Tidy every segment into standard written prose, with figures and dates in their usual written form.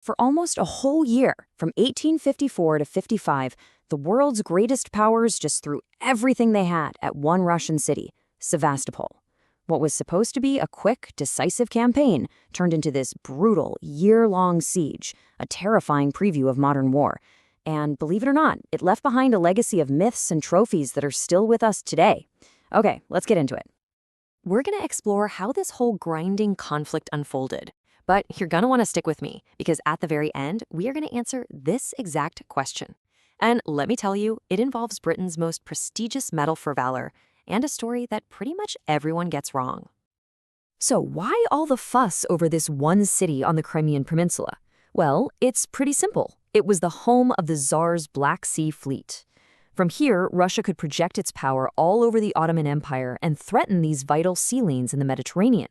For almost a whole year, from 1854 to 55, the world's greatest powers just threw everything they had at one Russian city, Sevastopol. What was supposed to be a quick, decisive campaign turned into this brutal, year-long siege, a terrifying preview of modern war. And believe it or not, it left behind a legacy of myths and trophies that are still with us today. Okay, let's get into it. We're going to explore how this whole grinding conflict unfolded. But you're going to want to stick with me, because at the very end, we are going to answer this exact question. And let me tell you, it involves Britain's most prestigious medal for valor, and a story that pretty much everyone gets wrong. So why all the fuss over this one city on the Crimean Peninsula? Well, it's pretty simple. It was the home of the Tsar's Black Sea Fleet. From here, Russia could project its power all over the Ottoman Empire and threaten these vital sea lanes in the Mediterranean.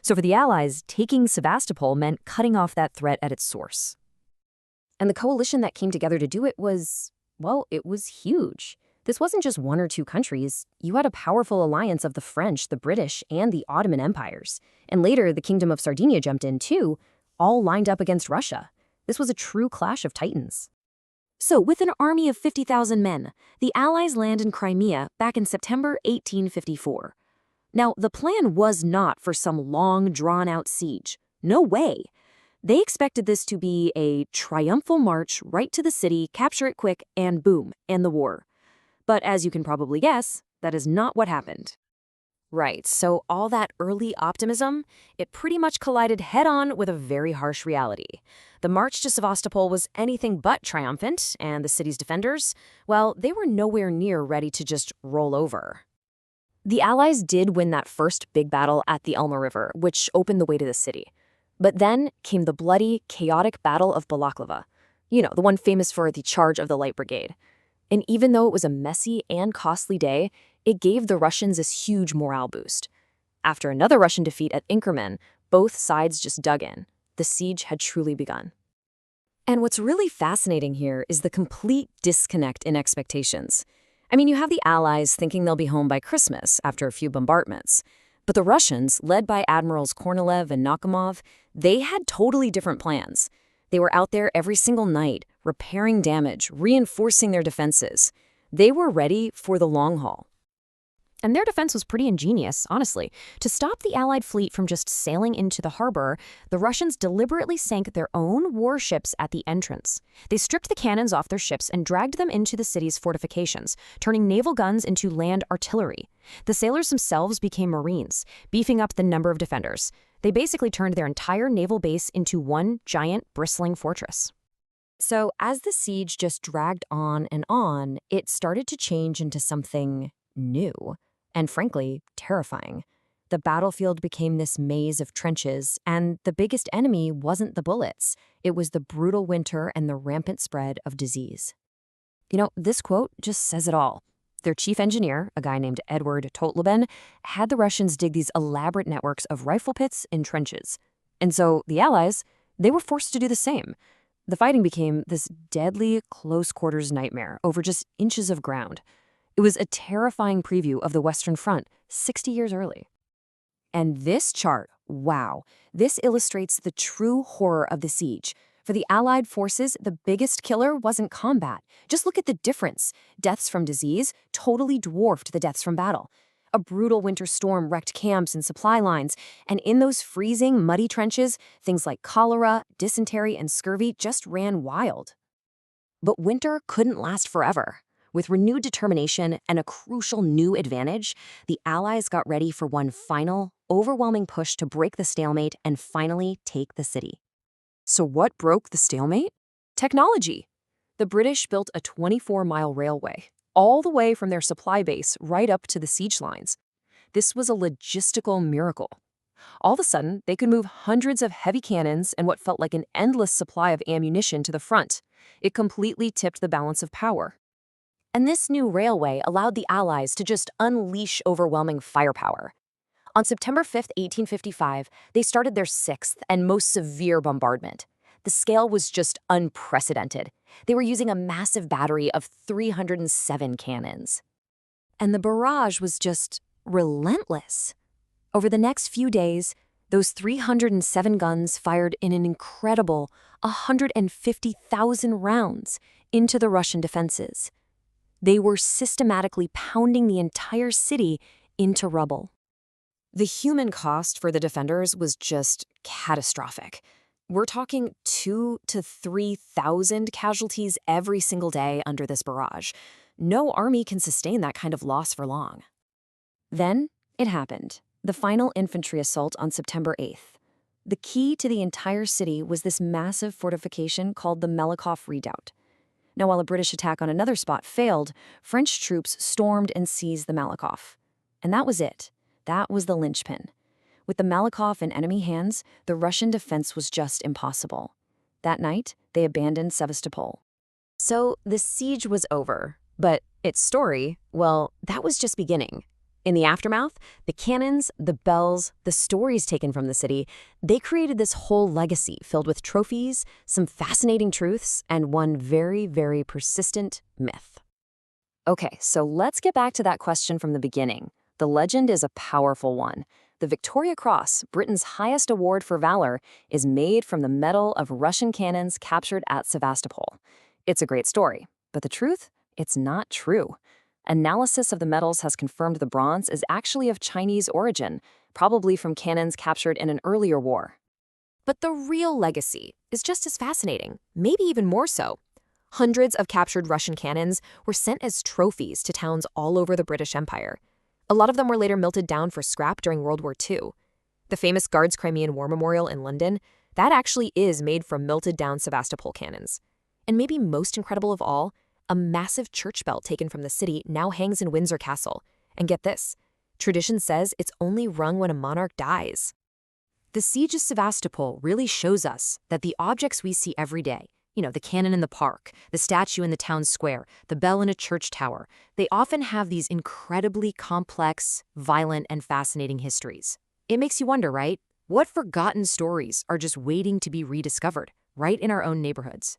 So for the Allies, taking Sevastopol meant cutting off that threat at its source. And the coalition that came together to do it was, well, it was huge. This wasn't just one or two countries. You had a powerful alliance of the French, the British, and the Ottoman empires. And later, the Kingdom of Sardinia jumped in too, all lined up against Russia. This was a true clash of titans. So, with an army of 50,000 men, the Allies land in Crimea back in September 1854. Now, the plan was not for some long, drawn-out siege. No way. They expected this to be a triumphal march right to the city, capture it quick, and boom, end the war. But as you can probably guess, that is not what happened. Right, so all that early optimism, it pretty much collided head-on with a very harsh reality. The march to Sevastopol was anything but triumphant, and the city's defenders, well, they were nowhere near ready to just roll over. The Allies did win that first big battle at the Elma River, which opened the way to the city. But then came the bloody, chaotic Battle of Balaclava. You know, the one famous for the charge of the Light Brigade. And even though it was a messy and costly day, it gave the Russians this huge morale boost. After another Russian defeat at Inkerman, both sides just dug in. The siege had truly begun. And what's really fascinating here is the complete disconnect in expectations. I mean, you have the Allies thinking they'll be home by Christmas after a few bombardments. But the Russians, led by Admirals Kornilov and Nakhimov, they had totally different plans. They were out there every single night, repairing damage, reinforcing their defenses. They were ready for the long haul. And their defense was pretty ingenious, honestly. To stop the Allied fleet from just sailing into the harbor, the Russians deliberately sank their own warships at the entrance. They stripped the cannons off their ships and dragged them into the city's fortifications, turning naval guns into land artillery. The sailors themselves became Marines, beefing up the number of defenders. They basically turned their entire naval base into one giant, bristling fortress. So as the siege just dragged on, it started to change into something new. And frankly, terrifying. The battlefield became this maze of trenches, and the biggest enemy wasn't the bullets. It was the brutal winter and the rampant spread of disease. You know, this quote just says it all. Their chief engineer, a guy named Edward Totleben, had the Russians dig these elaborate networks of rifle pits in trenches. And so the Allies, they were forced to do the same. The fighting became this deadly close-quarters nightmare over just inches of ground. It was a terrifying preview of the Western Front 60 years early. And this chart, wow, this illustrates the true horror of the siege. For the Allied forces, the biggest killer wasn't combat. Just look at the difference. Deaths from disease totally dwarfed the deaths from battle. A brutal winter storm wrecked camps and supply lines, and in those freezing, muddy trenches, things like cholera, dysentery, and scurvy just ran wild. But winter couldn't last forever. With renewed determination and a crucial new advantage, the Allies got ready for one final, overwhelming push to break the stalemate and finally take the city. So what broke the stalemate? Technology. The British built a 24-mile railway, all the way from their supply base right up to the siege lines. This was a logistical miracle. All of a sudden, they could move hundreds of heavy cannons and what felt like an endless supply of ammunition to the front. It completely tipped the balance of power. And this new railway allowed the Allies to just unleash overwhelming firepower. On September 5, 1855, they started their sixth and most severe bombardment. The scale was just unprecedented. They were using a massive battery of 307 cannons. And the barrage was just relentless. Over the next few days, Those 307 guns fired in an incredible 150,000 rounds into the Russian defenses. They were systematically pounding the entire city into rubble. The human cost for the defenders was just catastrophic. We're talking 2,000 to 3,000 casualties every single day under this barrage. No army can sustain that kind of loss for long. Then it happened, the final infantry assault on September 8th. The key to the entire city was this massive fortification called the Melikov Redoubt. Now, while a British attack on another spot failed, French troops stormed and seized the Melikov. And that was it. That was the linchpin. With the Melikov in enemy hands, the Russian defense was just impossible. That night, they abandoned Sevastopol. So the siege was over, but its story, well, that was just beginning. In the aftermath, the cannons, the bells, the stories taken from the city, they created this whole legacy filled with trophies, some fascinating truths, and one very, very persistent myth. Okay, so let's get back to that question from the beginning. The legend is a powerful one. The Victoria Cross, Britain's highest award for valor, is made from the metal of Russian cannons captured at Sevastopol. It's a great story, but the truth? It's not true. Analysis of the metals has confirmed the bronze is actually of Chinese origin, probably from cannons captured in an earlier war. But the real legacy is just as fascinating, maybe even more so. Hundreds of captured Russian cannons were sent as trophies to towns all over the British Empire. A lot of them were later melted down for scrap during World War II. The famous Guards Crimean War Memorial in London, that actually is made from melted down Sevastopol cannons. And maybe most incredible of all, a massive church bell taken from the city now hangs in Windsor Castle. And get this, tradition says it's only rung when a monarch dies. The Siege of Sevastopol really shows us that the objects we see every day, the cannon in the park, the statue in the town square, the bell in a church tower, they often have these incredibly complex, violent, and fascinating histories. It makes you wonder, right? What forgotten stories are just waiting to be rediscovered, right in our own neighborhoods?